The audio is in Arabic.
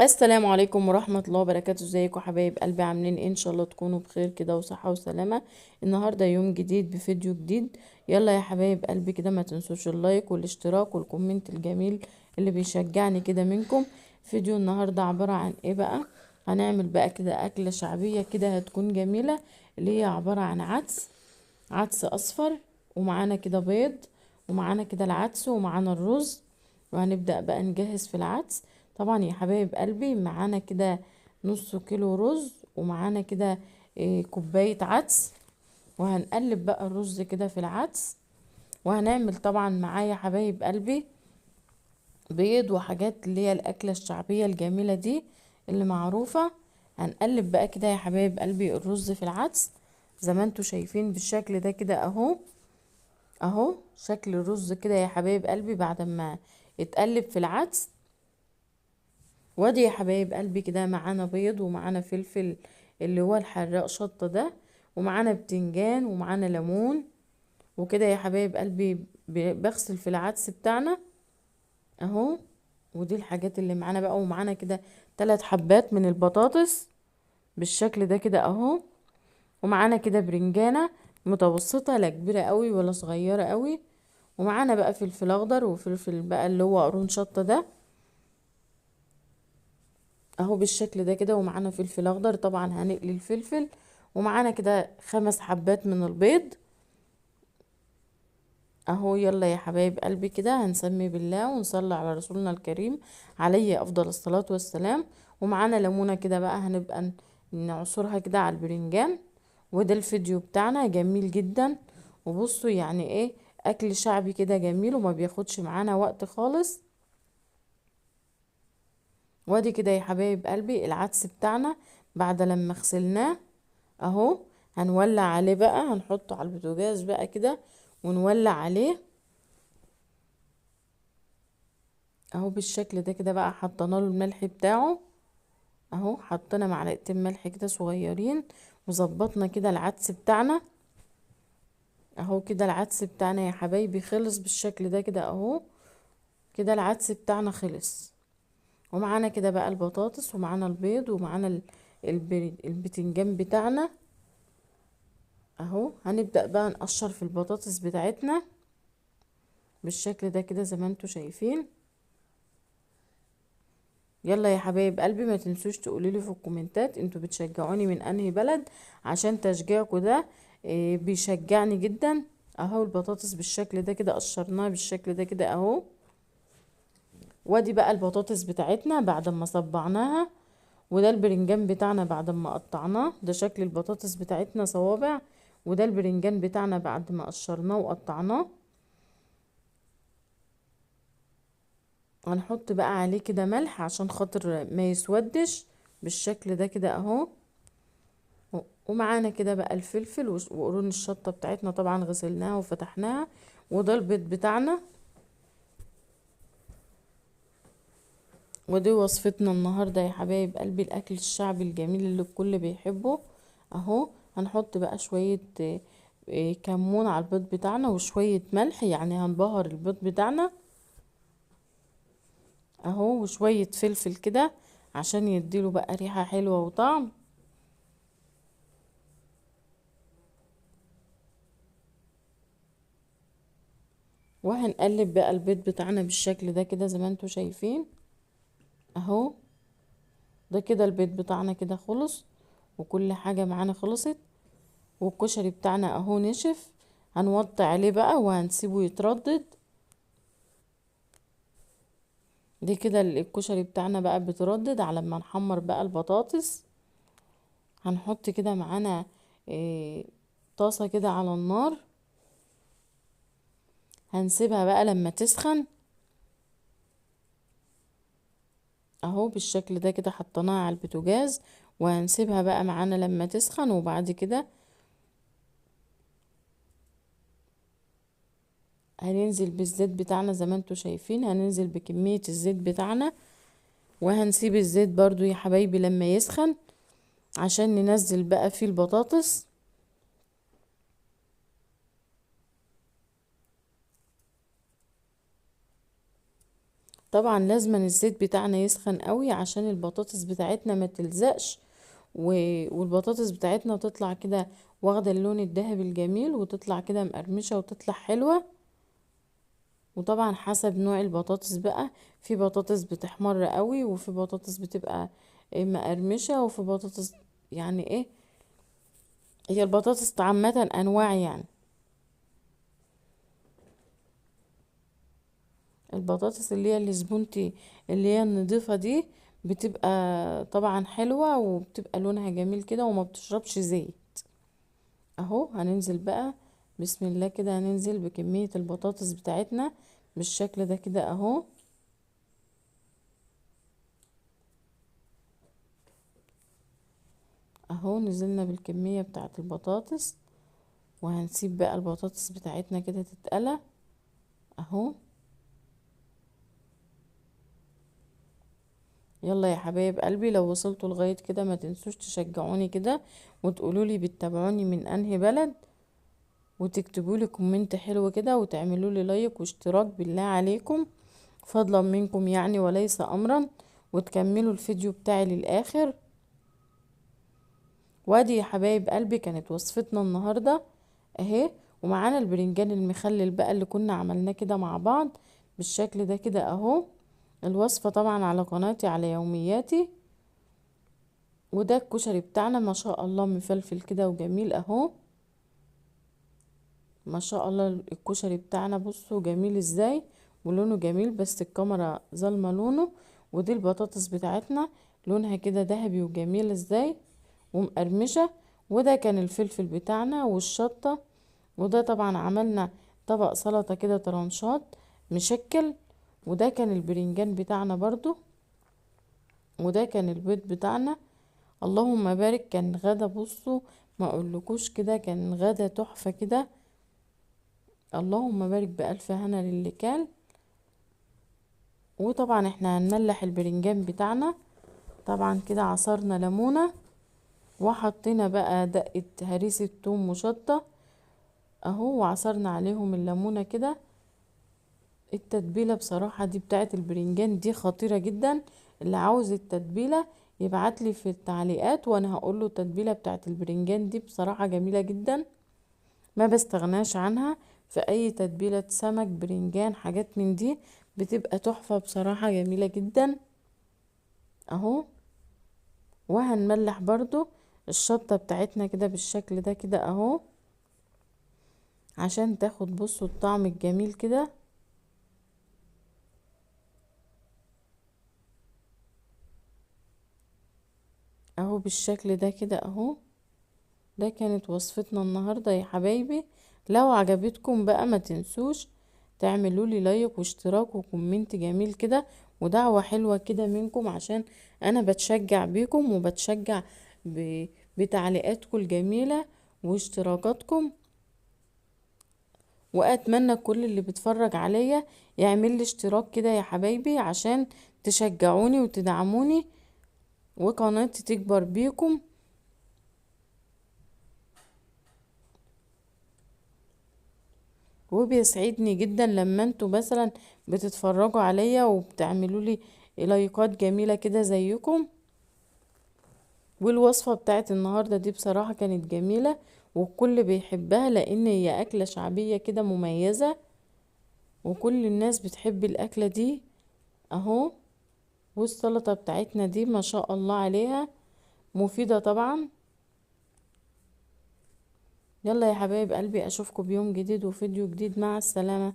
السلام عليكم ورحمة الله وبركاته. ازيكم حبايب قلبي؟ عاملين ايه؟ ان شاء الله تكونوا بخير كده وصحة وسلامة. النهاردة يوم جديد بفيديو جديد. يلا يا حبايب قلبي كده ما تنسوش اللايك والاشتراك والكومنت الجميل اللي بيشجعني كده منكم. فيديو النهاردة عبارة عن ايه بقى؟ هنعمل بقى كده أكلة شعبية كده هتكون جميلة، اللي هي عبارة عن عدس أصفر، ومعانا كده بيض، ومعانا كده العدس، ومعانا الرز. وهنبدأ بقى نجهز في العدس. طبعا يا حبايب قلبي معانا كده نص كيلو رز، ومعانا كده كوباية عدس. وهنقلب بقى الرز كده في العدس. وهنعمل طبعا معايا حبايب قلبي بيض وحاجات اللي هي الأكلة الشعبية الجميلة دي اللي معروفة. هنقلب بقى كده يا حبايب قلبي الرز في العدس زي ما انتوا شايفين بالشكل ده كده اهو. اهو شكل الرز كده يا حبايب قلبي بعد ما يتقلب في العدس. وادي يا حبايب قلبي كده معانا بيض، ومعانا فلفل اللي هو الحراق شطة ده، ومعانا بتنجان، ومعانا ليمون. وكده يا حبايب قلبي بغسل في العدس بتاعنا اهو. ودي الحاجات اللي معانا بقى، ومعانا كده 3 حبات من البطاطس بالشكل ده كده اهو. ومعانا كده برنجانة متوسطة، لا كبيرة قوي ولا صغيرة قوي. ومعانا بقى فلفل اخضر، وفلفل بقى اللي هو قرون شطة ده اهو بالشكل ده كده. ومعانا فلفل اخضر طبعا هنقلي الفلفل. ومعانا كده 5 حبات من البيض اهو. يلا يا حبايب قلبي كده هنسمي بالله ونصلي على رسولنا الكريم عليه افضل الصلاة والسلام. ومعانا ليمونة كده بقى هنبقى نعصرها كده على البرنجان. وده الفيديو بتاعنا جميل جدا. وبصوا يعني ايه، اكل شعبي كده جميل وما بياخدش معانا وقت خالص. وادي كده يا حبايب قلبي العدس بتاعنا بعد لما غسلناه اهو. هنولع عليه بقى، هنحطه على البوتاجاز بقى كده ونولع عليه اهو بالشكل ده كده بقى. حطينا له الملح بتاعه اهو، حطينا معلقتين ملح كده صغيرين. وظبطنا كده العدس بتاعنا اهو. كده العدس بتاعنا يا حبايبي خلص بالشكل ده كده اهو. كده العدس بتاعنا خلص. ومعانا كده بقى البطاطس، ومعانا البيض، ومعانا البتنجان بتاعنا اهو. هنبدأ بقى نقشر في البطاطس بتاعتنا بالشكل ده كده زي ما انتوا شايفين. يلا يا حبايب قلبي ما تنسوش تقولوا لي في الكومنتات انتوا بتشجعوني من انهي بلد، عشان تشجيعكم ده بيشجعني جدا. اهو البطاطس بالشكل ده كده قشرناها بالشكل ده كده اهو. وادي بقى البطاطس بتاعتنا بعد ما صبعناها. وده البرنجان بتاعنا بعد ما قطعناه، ده شكل البطاطس بتاعتنا صوابع. وده البرنجان بتاعنا بعد ما قشرناه وقطعناه. هنحط بقى عليه كده ملح عشان خاطر ما يسودش بالشكل ده كده اهو. ومعانا كده بقى الفلفل وقرون الشطة بتاعتنا طبعا غسلناها وفتحناها. وده البيض بتاعنا. ودي وصفتنا النهاردة يا حبايب قلبي، الأكل الشعبي الجميل اللي الكل بيحبه اهو. هنحط بقى شوية كمون على البيض بتاعنا وشوية ملح، يعني هنبهر البيض بتاعنا اهو. وشوية فلفل كده عشان يديله بقى ريحة حلوة وطعم. وهنقلب بقى البيض بتاعنا بالشكل ده كده زي ما انتوا شايفين اهو. ده كده البيض بتاعنا كده خلص، وكل حاجة معانا خلصت. والكشري بتاعنا اهو نشف. هنوطي عليه بقى وهنسيبه يتردد. دي كده الكشري بتاعنا بقى بتردد على ما نحمر بقى البطاطس. هنحط كده معانا إيه طاسة كده على النار. هنسيبها بقى لما تسخن اهو بالشكل ده كده. حطيناها على البوتاجاز وهنسيبها بقى معانا لما تسخن. وبعد كده هننزل بالزيت بتاعنا زي ما انتوا شايفين. هننزل بكمية الزيت بتاعنا، وهنسيب الزيت برضو يا حبايبي لما يسخن عشان ننزل بقى فيه البطاطس. طبعا لازم الزيت بتاعنا يسخن قوي عشان البطاطس بتاعتنا ما تلزقش، والبطاطس بتاعتنا تطلع كده واخده اللون الذهبي الجميل، وتطلع كده مقرمشه وتطلع حلوه. وطبعا حسب نوع البطاطس بقى، في بطاطس بتحمر قوي، وفي بطاطس بتبقى مقرمشه، وفي بطاطس يعني ايه، هي البطاطس عامه انواع يعني. البطاطس اللي هي السبونتي اللي هي النضيفة دي بتبقى طبعا حلوة، وبتبقى لونها جميل كده وما بتشربش زيت. اهو هننزل بقى بسم الله كده، هننزل بكمية البطاطس بتاعتنا بالشكل ده كده اهو. اهو نزلنا بالكمية بتاعت البطاطس، وهنسيب بقى البطاطس بتاعتنا كده تتقلى اهو. يلا يا حبايب قلبي، لو وصلتوا لغاية كده ما تنسوش تشجعوني كده، وتقولوا لي بتتابعوني من انهي بلد، وتكتبوا لي كومنت حلو كده، وتعملوا لي لايك واشتراك بالله عليكم، فضلا منكم يعني وليس امرا، وتكملوا الفيديو بتاعي للاخر. وادي يا حبايب قلبي كانت وصفتنا النهارده اهي. ومعانا البرنجان المخلل بقى اللي كنا عملناه كده مع بعض بالشكل ده كده اهو. الوصفة طبعا على قناتي على يومياتي. وده الكشري بتاعنا ما شاء الله مفلفل كده وجميل اهو. ما شاء الله الكشري بتاعنا بصوا جميل ازاي، ولونه جميل بس الكاميرا ظالمه لونه. ودي البطاطس بتاعتنا لونها كده ذهبي وجميل ازاي ومقرمشه. وده كان الفلفل بتاعنا والشطه. وده طبعا عملنا طبق سلطه كده طرنشات مشكل. وده كان البرنجان بتاعنا برضو. وده كان البيض بتاعنا. اللهم بارك، كان غدا بصوا ما اقولكوش كده، كان غدا تحفه كده. اللهم بارك بألف هنا للي كان. وطبعا احنا هنملح البرنجان بتاعنا. طبعا كده عصرنا ليمونة، وحطينا بقى دقة هريسة توم وشطة اهو، وعصرنا عليهم الليمونة كده. التتبيلة بصراحة دي بتاعت البرنجان دي خطيرة جدا. اللي عاوز التتبيلة يبعتلي في التعليقات، وانا هقوله التتبيلة بتاعت البرنجان دي بصراحة جميلة جدا، ما بستغناش عنها في اي تتبيلة سمك برنجان حاجات من دي، بتبقى تحفة بصراحة جميلة جدا اهو. وهنملح برضو الشطة بتاعتنا كده بالشكل ده كده اهو، عشان تاخد بصوا الطعم الجميل كده اهو بالشكل ده كده اهو. ده كانت وصفتنا النهاردة يا حبايبي. لو عجبتكم بقى ما تنسوش تعملوا لي لايك واشتراك وكومنت جميل كده، ودعوة حلوة كده منكم، عشان انا بتشجع بيكم وبتشجع بتعليقاتكم الجميلة واشتراكاتكم. واتمنى كل اللي بيتفرج عليا يعمل لي اشتراك كده يا حبايبي، عشان تشجعوني وتدعموني وقناتي تكبر بيكم. وبيسعدني جدا لما انتوا مثلا بتتفرجوا عليا وبتعملوا لي لايكات جميلة كده زيكم. والوصفة بتاعت النهاردة دي بصراحة كانت جميلة، والكل بيحبها لان هي اكلة شعبية كده مميزة، وكل الناس بتحب الاكلة دي اهو. والسلطة بتاعتنا دي ما شاء الله عليها مفيدة طبعا. يلا يا حبايب قلبي اشوفكم بيوم جديد وفيديو جديد، مع السلامة.